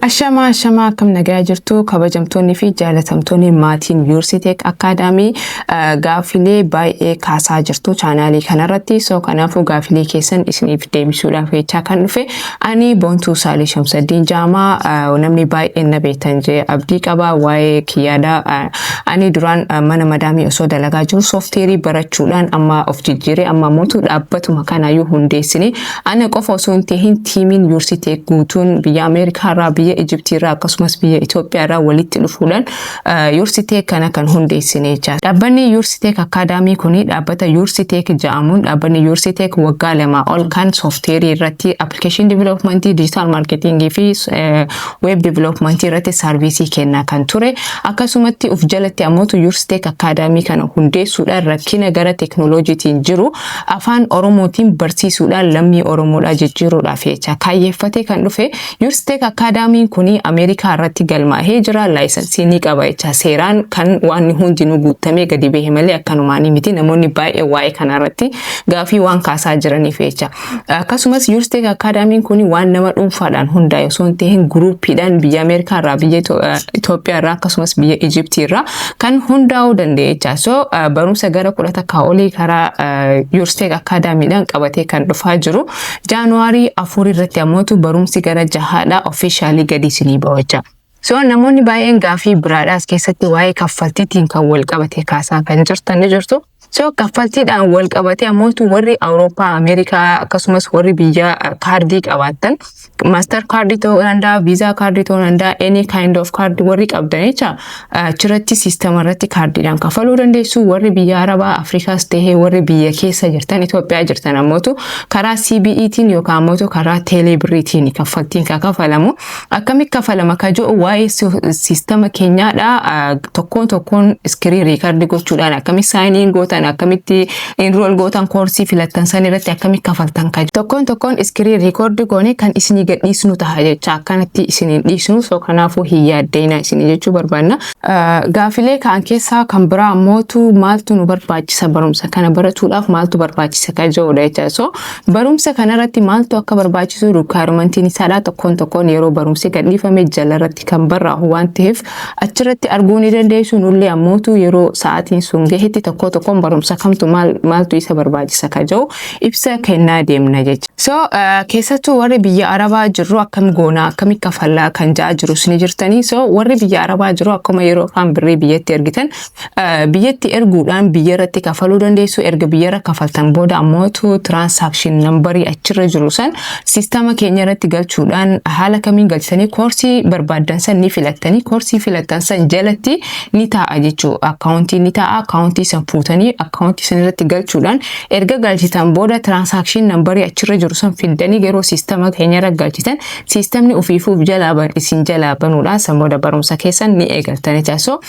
Ashama akkam nagaa jirtu kabajamtoonni fi jaalatamtoonni maatiin YoursTech Academy Gaaffilee baay'ee kaasaa jirtu chaanaalii kanarratti. So kanaafuu gaaffilee keessan isiniif deebisuudhaaf jechaa kan dhufe ani Boontuu Saalii Shamsaddiin Jaamaa. Namni baay'een na beektan jee abdii qaba waa'ee kiyyaadha. Ani duraan mana madaamii osoo dalagaa jiru soofteerii barachuudhaan amma of jijjiiree amma mootu dhaabbatuma kanaayyuu hundeessine. Ana qofa osoo hin tahin tiimiin YoursTech guutuun biyya Ameerikaa irraa biyya Egyptii irraa akkasumas biyya Itoophiyaa irraa walitti dhufuudhaan YoursTech kana kan hundeessine jecha. Dhaabbanni YoursTech Academy kuni dhaabbata YoursTech jedhamuun dhaabbanni YoursTech waggaa 2 ol kan soofteerii irratti application development, digital marketing fi web development irratti servicii kenna kan ture. Akkasumatti uf jalatti ammoo YoursTech Academy kana hundeessuudhaan rakkina gara teknooloojiitiin jiru afaan Oromootiin barsiisuudhaan lammii Oromoodhaa jijjiiruudhaaf jecha kaayyeeffatee kan dhufe. YoursTech Academy kuni Ameerikaa irratti galmaa'ee jira, laayisansii ni qaba jecha. Seeraan kan waan hundinuu guutamee gadi bahee malee akkanumaanii miti. Namoonni baay'ee waa'ee kana irratti gaafii waan kaasaa jiraniif jecha. Akkasumas YoursTech Academy kuni waan nama dhuunfaadhaan hundaa'e osoo hin tahin guruupiidhaan biyya Ameerikaa irraa, biyya Itoophiyaa irraa akkasumas biyya Egyptii irraa kan hundaa'uu danda'e jecha. So barumsa gara 10 takka olii karaa YoursTech Academy'dhaan qabatee kan dhufaa jiru. Jaanuwaarii 4 irratti ammoo barumsi gara 6 officially gadi isinii ba'a. So namoonni baay'een gaafii biraadhaas keessatti waa'ee kaffaltiitiin kan wal qabate kaasaa kan jirtan ni jirtu. So kaffaltiidhaan wal qabate ammoo warri Awurooppaa, Ameerikaa akkasumas warri biyya kaardii qabaatan master kaardii ta'uu danda'a, visa kaardii ta'uu danda'a, any kind of card warri qabdan jecha achirratti siistama irratti kaardiidhaan kafaluu dandeessu. Warri biyya Arabaa, Afrikaas ta'ee warri biyya keessa jirtan, Itoophiyaa jirtan ammoo karaa CBEtiin yookaan ammoo karaa teeleebiriitiin kaffaltiin kan kafalamu. Akkamitti kafalama ka jedhu waa'ee siistama keenyaadha. Tokkoon iskirii riikardii gochuudhaan akkamitti saayiniin gootan, akkamitti enroll gootan, koorsii filattan san irratti akkamitti kafaltan ka tokkoon iskirii riikardii goone kan isinii gadhiisnu ta'a jecha. Akkanatti isiniin dhiisnu. So kanaafuu hin yaaddeenaa isinii jechuu barbaanna. Gaaffilee kaan keessaa kan biraa ammoo maaltu nu barbaachisa barumsa kana baratuudhaaf maaltu barbaachisa ka jedhudha jecha. So barumsa kanarratti maaltu akka barbaachisu requirement isaadha. Tokkoon yeroo barumsi gadhiifame jalarratti kan barraa'u waan ta'eef achirratti arguu ni dandeessu. Nullee ammoo yeroo sa'aatiin sun gahetti tokkoon barumsa kamtu maaltu isa barbaachisa ka jedhu ibsa kennaa deemna jecha. So keessattuu warri biyya Arabaa jiru akkam goona, akkamitti kafallaa kan ja'a jirus ni jirtanii. So warri biyya Arabaa jiru akkuma yeroo kaan birrii biyyatti ergitan biyyatti erguudhaan biyya irratti kafaluu dandeessu. Erga biyya irra kafaltan booda ammoo transaction numberii achirra jiru san siistama keenya irratti galchuudhaan haala kamiin galchitanii koorsii barbaadan san ni filattanii koorsii filattan san jalatti ni taa'a jechuu. Akkaawuntii ni taa'a. Akkaawuntii san fuutanii akkaawuntii san irratti galchuudhaan erga galchitan booda transaction numberii achirra jiru san fiddanii yeroo siistama keenya irra galchitan siistamni ofiifuuf isin jalaa banuudhaan san booda barumsa keessan ni eegaltan jecha. So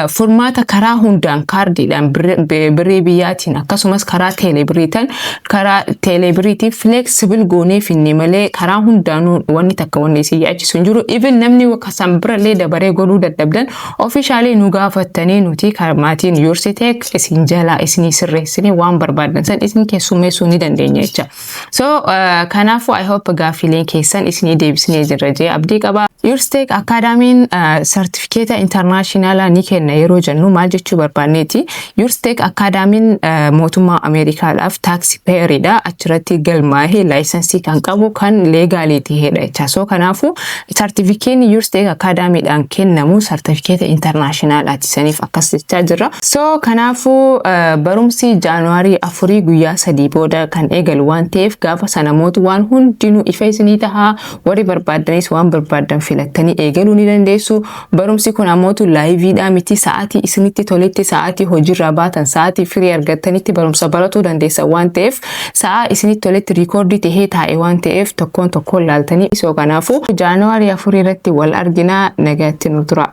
furmaata karaa hundaan kaardiidhaan birrii biyyaatiin akkasumas karaa teeleebiriitiin flexible goonee finne malee karaa hundaanuu wanni takka wanni isin yaachisu hin jiru. Even namni san birallee dabaree godhuu dadhabdan ofishaalee nu gaafattanii nuti maatiin YoursTech isin jalaa isinii sirreessine waan barbaadan san isin keessummeessuu ni dandeenya jecha. So kanaafuu I hope gaaffileen keessan isinii deebisnee jirra jee abdii qaba. YoursTech Academy'n certificate internationalaa ni kenna yeroo jennu maal jechuu barbaanneeti. YoursTech Academy'n mootummaa Ameerikaadhaaf taxpayer'idha. Achirratti galmaa'ee laayisansii kan qabu kan leegaaliitii hedha jecha. So kanaafuu certificate YoursTech Academy'dhaan kennamu certificate internationalaati saniif akkas jechaa jirra. So kanaafuu barumsi Jaanuwaarii 4 guyyaa 3 booda kan eegalu waan ta'eef gaafa sana mootu waan hundinuu ifa isinii tahaa. Warri barbaadanis waan barbaadan filattanii eegaluu ni dandeessu. Barumsi kun ammoo laayiviidhaa miti. Sa'aatii isinitti toletti, sa'aatii hojiirraa baatan, sa'aatii firii argattanitti barumsa baratuu dandeessa waan ta'eef sa'a isinitti toletti riikoordii tahee taa'e waan ta'eef tokkoon laaltanii. So kanaafuu Jaanuwaarii 4 irratti wal arginaa. Nagaatti nu tura.